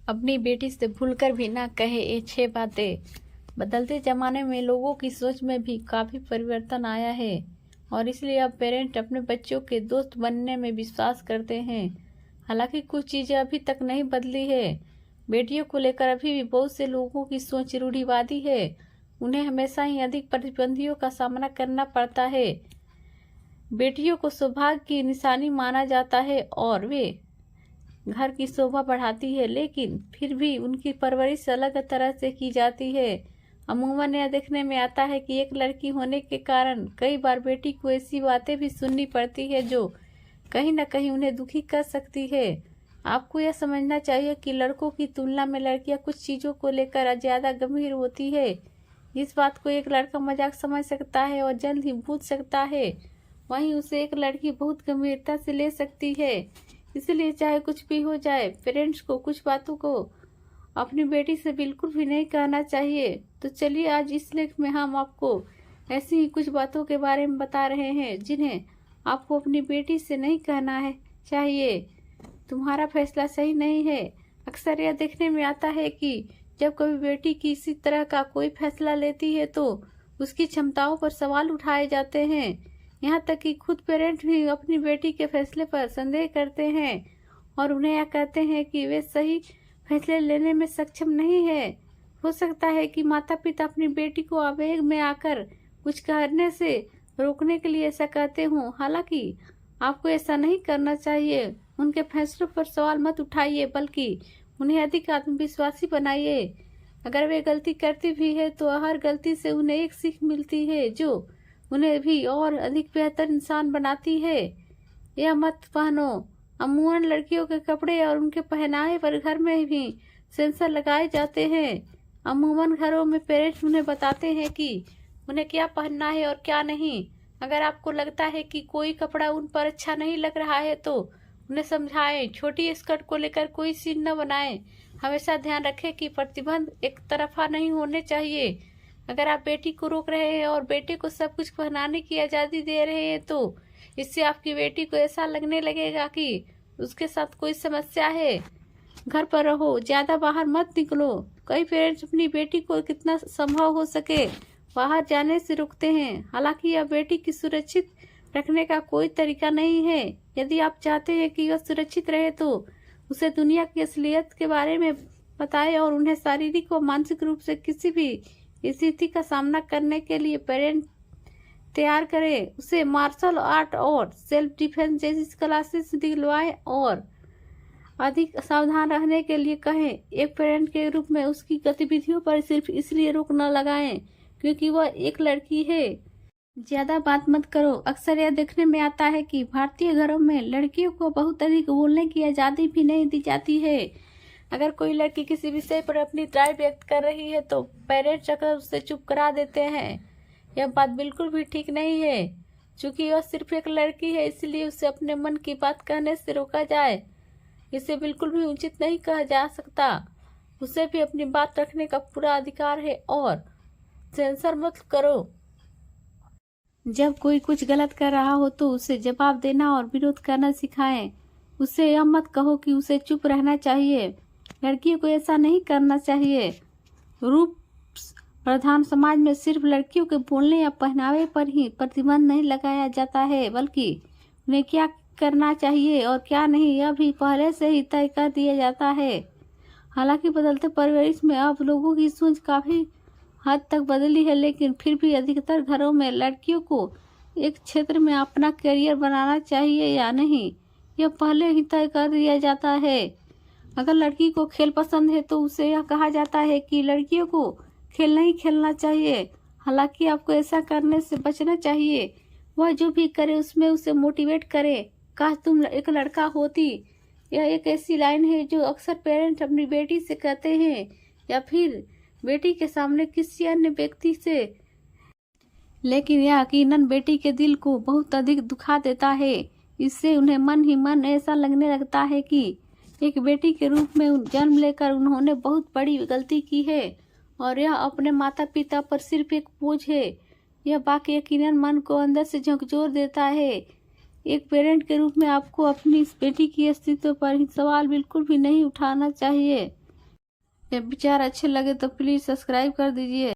अपनी बेटी से भूलकर भी ना कहे ये 6 बातें। बदलते ज़माने में लोगों की सोच में भी काफ़ी परिवर्तन आया है और इसलिए अब पेरेंट अपने बच्चों के दोस्त बनने में विश्वास करते हैं। हालांकि कुछ चीज़ें अभी तक नहीं बदली है। बेटियों को लेकर अभी भी बहुत से लोगों की सोच रूढ़िवादी है। उन्हें हमेशा ही अधिक प्रतिबंधियों का सामना करना पड़ता है। बेटियों को सौभाग्य की निशानी माना जाता है और वे घर की शोभा बढ़ाती है, लेकिन फिर भी उनकी परवरिश अलग तरह से की जाती है। अमूमन यह देखने में आता है कि एक लड़की होने के कारण कई बार बेटी को ऐसी बातें भी सुननी पड़ती है जो कहीं न कहीं उन्हें दुखी कर सकती है। आपको यह समझना चाहिए कि लड़कों की तुलना में लड़कियां कुछ चीज़ों को लेकर ज़्यादा गंभीर होती है। इस बात को एक लड़का मजाक समझ सकता है और जल्द ही भूल सकता है, वहीं उसे एक लड़की बहुत गंभीरता से ले सकती है। इसलिए चाहे कुछ भी हो जाए, पेरेंट्स को कुछ बातों को अपनी बेटी से बिल्कुल भी नहीं कहना चाहिए। तो चलिए आज इस लेख में हम आपको ऐसी ही कुछ बातों के बारे में बता रहे हैं जिन्हें आपको अपनी बेटी से नहीं कहना है चाहिए। तुम्हारा फैसला सही नहीं है। अक्सर यह देखने में आता है कि जब कभी बेटी किसी तरह का कोई फैसला लेती है तो उसकी क्षमताओं पर सवाल उठाए जाते हैं। यहाँ तक कि खुद पेरेंट भी अपनी बेटी के फैसले पर संदेह करते हैं और उन्हें यह कहते हैं कि वे सही फैसले लेने में सक्षम नहीं है। हो सकता है कि माता पिता अपनी बेटी को आवेग में आकर कुछ करने से रोकने के लिए ऐसा कहते हों। हालांकि आपको ऐसा नहीं करना चाहिए। उनके फैसलों पर सवाल मत उठाइए, बल्कि उन्हें अधिक आत्मविश्वासी बनाइए। अगर वे गलती करती भी है तो हर गलती से उन्हें एक सीख मिलती है जो उन्हें भी और अधिक बेहतर इंसान बनाती है। यह मत पहनो। अमूमन लड़कियों के कपड़े और उनके पहनावे पर घर में भी सेंसर लगाए जाते हैं। अमूमन घरों में पेरेंट्स उन्हें बताते हैं कि उन्हें क्या पहनना है और क्या नहीं। अगर आपको लगता है कि कोई कपड़ा उन पर अच्छा नहीं लग रहा है तो उन्हें समझाएं। छोटी स्कर्ट को लेकर कोई सीन न बनाएं। हमेशा ध्यान रखें कि प्रतिबंध एक तरफा नहीं होने चाहिए। अगर आप बेटी को रोक रहे हैं और बेटे को सब कुछ पहनाने की आज़ादी दे रहे हैं तो इससे आपकी बेटी को ऐसा लगने लगेगा कि उसके साथ कोई समस्या है। घर पर रहो, ज़्यादा बाहर मत निकलो। कई पेरेंट्स अपनी बेटी को कितना संभव हो सके बाहर जाने से रोकते हैं। हालांकि यह बेटी की सुरक्षित रखने का कोई तरीका नहीं है। यदि आप चाहते हैं कि वह सुरक्षित रहे तो उसे दुनिया की असलियत के बारे में बताएं और उन्हें शारीरिक व मानसिक रूप से किसी भी स्थिति का सामना करने के लिए पेरेंट तैयार करें। उसे मार्शल आर्ट और सेल्फ डिफेंस जैसी क्लासेस दिलवाएं और अधिक सावधान रहने के लिए कहें। एक पेरेंट के रूप में उसकी गतिविधियों पर सिर्फ इसलिए रोक न लगाएं क्योंकि वह एक लड़की है। ज्यादा बात मत करो। अक्सर यह देखने में आता है कि भारतीय घरों में लड़कियों को बहुत अधिक बोलने की आज़ादी भी नहीं दी जाती है। अगर कोई लड़की किसी विषय पर अपनी राय व्यक्त कर रही है तो पेरेंट्स अक्सर उसे चुप करा देते हैं। यह बात बिल्कुल भी ठीक नहीं है। चूंकि वह सिर्फ एक लड़की है इसलिए उसे अपने मन की बात कहने से रोका जाए, इसे बिल्कुल भी उचित नहीं कहा जा सकता। उसे भी अपनी बात रखने का पूरा अधिकार है और सेंसर मत करो। जब कोई कुछ गलत कर रहा हो तो उसे जवाब देना और विरोध करना सिखाएं। उसे यह मत कहो कि उसे चुप रहना चाहिए। लड़कियों को ऐसा नहीं करना चाहिए। रूप प्रधान समाज में सिर्फ लड़कियों के बोलने या पहनावे पर ही प्रतिबंध नहीं लगाया जाता है, बल्कि उन्हें क्या करना चाहिए और क्या नहीं यह भी पहले से ही तय कर दिया जाता है। हालांकि बदलते परिवेश में अब लोगों की सोच काफी हद तक बदली है, लेकिन फिर भी अधिकतर घरों में लड़कियों को एक क्षेत्र में अपना करियर बनाना चाहिए या नहीं यह पहले ही तय कर दिया जाता है। अगर लड़की को खेल पसंद है तो उसे यह कहा जाता है कि लड़कियों को खेल नहीं खेलना चाहिए। हालांकि आपको ऐसा करने से बचना चाहिए। वह जो भी करे उसमें उसे मोटिवेट करे। काश तुम एक लड़का होती। यह एक ऐसी लाइन है जो अक्सर पेरेंट्स अपनी बेटी से कहते हैं या फिर बेटी के सामने किसी अन्य व्यक्ति से, लेकिन यह यकीनन बेटी के दिल को बहुत अधिक दुखा देता है। इससे उन्हें मन ही मन ऐसा लगने लगता है कि एक बेटी के रूप में जन्म लेकर उन्होंने बहुत बड़ी गलती की है और यह अपने माता पिता पर सिर्फ एक बोझ है। यह वाकई यकीनन मन को अंदर से झकझोर देता है। एक पेरेंट के रूप में आपको अपनी इस बेटी की अस्तित्व पर सवाल बिल्कुल भी नहीं उठाना चाहिए। ये विचार अच्छे लगे तो प्लीज़ सब्सक्राइब कर दीजिए।